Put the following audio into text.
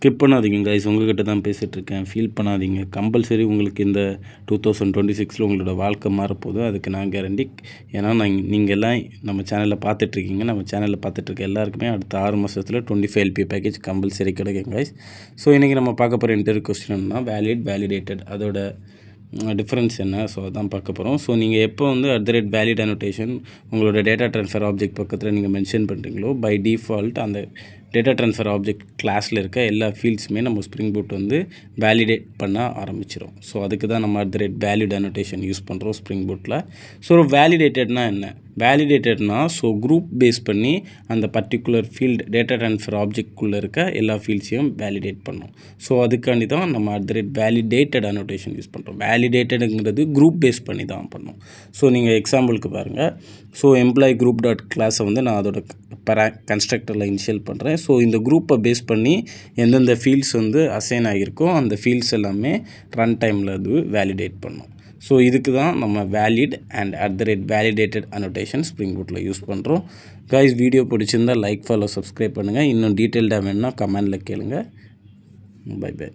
Skip பண்ணாதீங்க guys, உங்கள்கிட்ட தான் பேசிகிட்ருக்கேன். ஃபீல் பண்ணாதீங்க. கம்பல்சரி உங்களுக்கு இந்த 2026 உங்களோட வாழ்க்கை மாறப்போகுது, அதுக்கு நான் கேரண்டி. ஏன்னா நீங்கள் எல்லாம் நம்ம சேனலில் பார்த்துட்ருக்கீங்க. நம்ம சேனலில் பார்த்துட்ருக்க எல்லாருக்குமே அடுத்த 6 மாதத்தில் 25 LP பேக்கேஜ் கம்பல்சரி கிடைக்கும் கைஸ். ஸோ இன்றைக்கி நம்ம பார்க்க போகிற இன்டர்வியூ கொஸ்டின்னா வேலிடேட்டட் அதோட டிஃப்ரென்ஸ் என்ன, ஸோ அதான் பார்க்க போகிறோம். ஸோ நீங்கள் எப்போ வந்து @valid annotation உங்களோட டேட்டா ட்ரான்ஸ்ஃபர் ஆப்ஜெக்ட் பக்கத்தில் நீங்கள் மென்ஷன் பண்ணுறீங்களோ, பை டிஃபால்ட் அந்த டேட்டா ட்ரான்ஸ்ஃபர் ஆப்ஜெக்ட் கிளாஸில் இருக்க எல்லா ஃபீல்ட்ஸுமே நம்ம ஸ்ப்ரிங் பூட் வந்து வேலிடேட் பண்ண ஆரம்பிச்சிடும். ஸோ அதுக்கு தான் நம்ம @valid annotation யூஸ் பண்ணுறோம் ஸ்ப்ரிங் பூட்டில். ஸோ வேலிடேட்டட்னா என்ன? வேலிடேட்டட்னா ஸோ குரூப் பேஸ் பண்ணி அந்த பர்டிகுலர் ஃபீல்டு டேட்டா ட்ரான்ஸ்ஃபர் ஆப்ஜெக்ட்குள்ளே இருக்க எல்லா ஃபீல்ட்ஸையும் வேலிடேட் பண்ணோம். ஸோ அதுக்காண்டி தான் நம்ம @validated annotation யூஸ் பண்ணுறோம். வேலிடேட்டடுங்கிறது குரூப் பேஸ் பண்ணி தான் பண்ணோம். ஸோ நீங்கள் எக்ஸாம்பிளுக்கு பாருங்கள். ஸோ எம்ப்ளாயி குரூப் டாட் கிளாஸை வந்து நான் அதோட கன்ஸ்ட்ரக்டரில் இனிஷியல் பண்ணுறேன். ஸோ இந்த குரூப்பை பேஸ் பண்ணி எந்தெந்த ஃபீல்ட்ஸ் வந்து அசைன் ஆகியிருக்கோ அந்த ஃபீல்ட்ஸ் எல்லாமே ரன் டைமில் அது வேலிடேட் பண்ணோம். ஸோ இதுக்கு தான் நம்ம valid and @validated annotation spring பூட்டில் யூஸ் பண்ணுறோம். கைஸ், வீடியோ பிடிச்சிருந்தால் லைக், ஃபாலோ, சப்ஸ்கிரைப் பண்ணுங்கள். இன்னும் டீட்டெயில்டாக வேணுன்னா கமெண்டில் கேளுங்கள். Bye by.